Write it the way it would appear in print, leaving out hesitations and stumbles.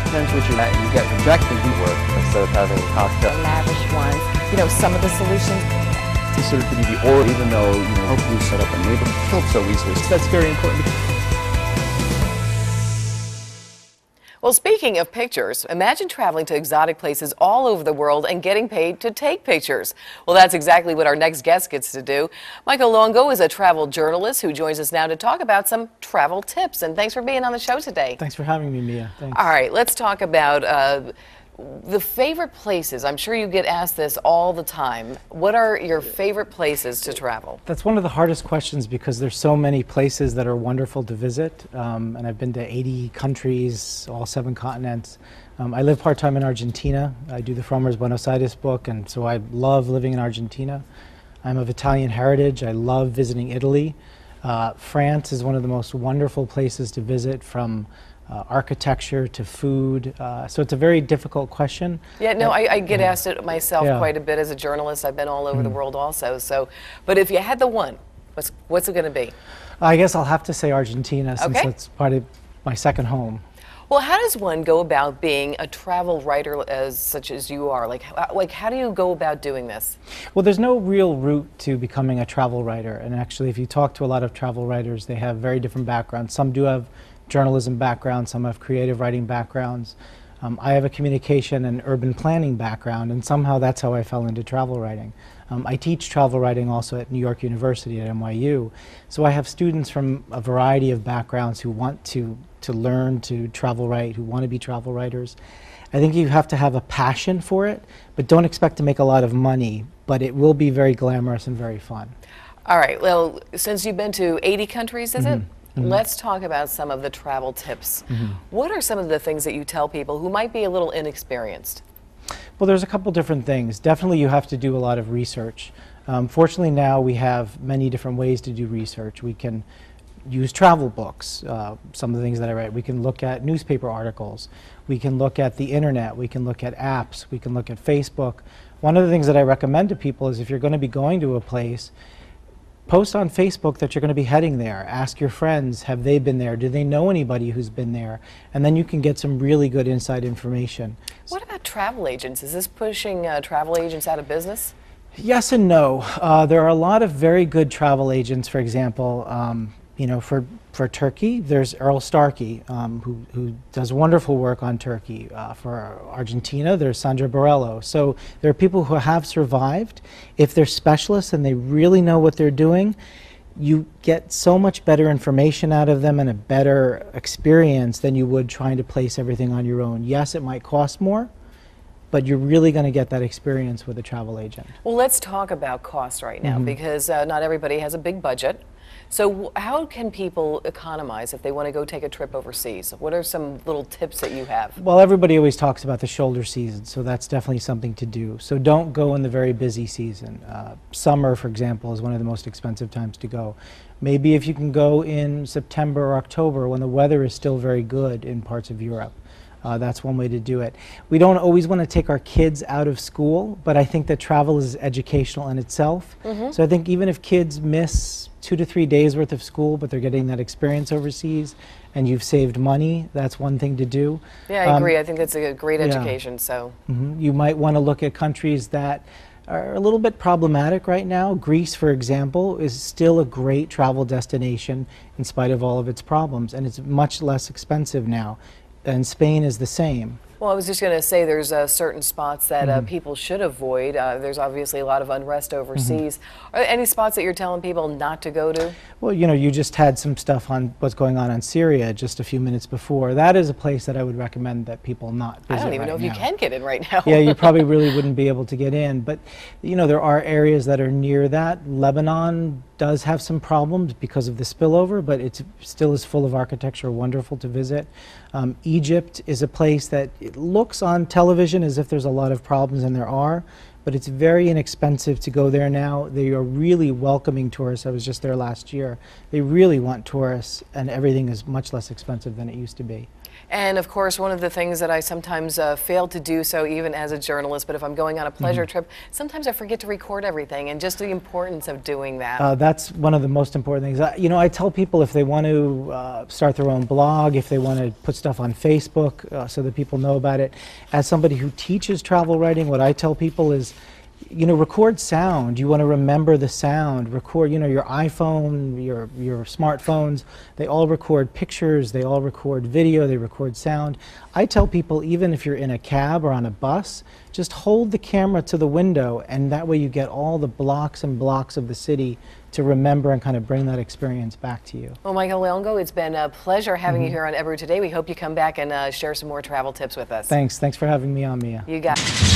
depends what you're at, and you get rejected. Work instead of having cocktail. Lavish ones. You know, some of the solutions. Considered to be the or, even though, you know, hopefully set up a neighborhood killed so easily. So that's very important. Well, speaking of pictures, imagine traveling to exotic places all over the world and getting paid to take pictures. Well, that's exactly what our next guest gets to do. Michael Luongo is a travel journalist who joins us now to talk about some travel tips. And thanks for being on the show today. Thanks for having me, Mia. Thanks. All right, let's talk about the favorite places. I'm sure you get asked this all the time. What are your favorite places to travel? That's one of the hardest questions because there's so many places that are wonderful to visit. And I've been to 80 countries, all 7 continents. I live part-time in Argentina. I do the Frommer's Buenos Aires book, and so I love living in Argentina. I'm of Italian heritage. I love visiting Italy. France is one of the most wonderful places to visit, from architecture to food. So it's a very difficult question. Yeah, no, I get asked it myself quite a bit as a journalist. I've been all over the world also. So, but if you had the one, what's it going to be? I guess I'll have to say Argentina, since that's part of my second home. Well, how does one go about being a travel writer such as you are? Like how do you go about doing this? Well, there's no real route to becoming a travel writer. And actually, if you talk to a lot of travel writers, they have very different backgrounds. Some do have journalism backgrounds, some have creative writing backgrounds. I have a communication and urban planning background, and somehow that's how I fell into travel writing. I teach travel writing also at New York University at NYU, so I have students from a variety of backgrounds who want to learn to travel write, who want to be travel writers. I think you have to have a passion for it, but don't expect to make a lot of money, but it will be very glamorous and very fun. All right, well, since you've been to 80 countries, is it? Let's talk about some of the travel tips. What are some of the things that you tell people who might be a little inexperienced? Well, there's a couple different things. Definitely you have to do a lot of research. Fortunately now we have many different ways to do research. We can use travel books, some of the things that I write. We can look at newspaper articles. We can look at the internet. We can look at apps. We can look at Facebook. One of the things that I recommend to people is if you're going to be going to a place, post on Facebook that you're going to be heading there. Ask your friends, have they been there? Do they know anybody who's been there? And then you can get some really good inside information. What about travel agents? Is this pushing travel agents out of business? Yes and no. There are a lot of very good travel agents. For example, you know, for Turkey, there's Earl Starkey, who does wonderful work on Turkey. For Argentina, there's Sandra Borello. So there are people who have survived. If they're specialists and they really know what they're doing, you get so much better information out of them and a better experience than you would trying to place everything on your own. Yes, it might cost more, but you're really going to get that experience with a travel agent. Well, let's talk about cost right now, because not everybody has a big budget. So how can people economize if they want to go take a trip overseas? What are some little tips that you have? Well, everybody always talks about the shoulder season, so that's definitely something to do. So don't go in the very busy season. Summer, for example, is one of the most expensive times to go. Maybe if you can go in September or October when the weather is still very good in parts of Europe. That's one way to do it. We don't always want to take our kids out of school, but I think that travel is educational in itself. So I think even if kids miss 2 to 3 days worth of school, but they're getting that experience overseas, and you've saved money, that's one thing to do. Yeah, I agree. I think that's a great education. So you might want to look at countries that are a little bit problematic right now. Greece, for example, is still a great travel destination in spite of all of its problems, and it's much less expensive now. And Spain is the same. Well, I was just going to say there's certain spots that people should avoid. There's obviously a lot of unrest overseas. Are there any spots that you're telling people not to go to? Well, you know, you just had some stuff on what's going on in Syria just a few minutes before. That is a place that I would recommend that people not visit. I don't even know if you can get in right now. Yeah, you probably really wouldn't be able to get in. But, you know, there are areas that are near that. Lebanon does have some problems because of the spillover, but it still is full of architecture, wonderful to visit. Egypt is a place that it looks on television as if there's a lot of problems, and there are, but it's very inexpensive to go there now. They are really welcoming tourists. I was just there last year. They really want tourists, and everything is much less expensive than it used to be. And of course, one of the things that I sometimes fail to do so even as a journalist, but if I'm going on a pleasure trip, sometimes I forget to record everything, and just the importance of doing that. That's one of the most important things. You know, I tell people if they want to start their own blog, if they want to put stuff on Facebook so that people know about it. As somebody who teaches travel writing, what I tell people is, you know, record sound. You want to remember the sound. Record, you know, your iPhone, your smartphones, they all record pictures, they all record video, they record sound. I tell people, even if you're in a cab or on a bus, just hold the camera to the window, and that way you get all the blocks and blocks of the city to remember and kind of bring that experience back to you. Well, Michael Luongo, it's been a pleasure having you here on Ebru today. We hope you come back and share some more travel tips with us. Thanks for having me on, Mia. You got it.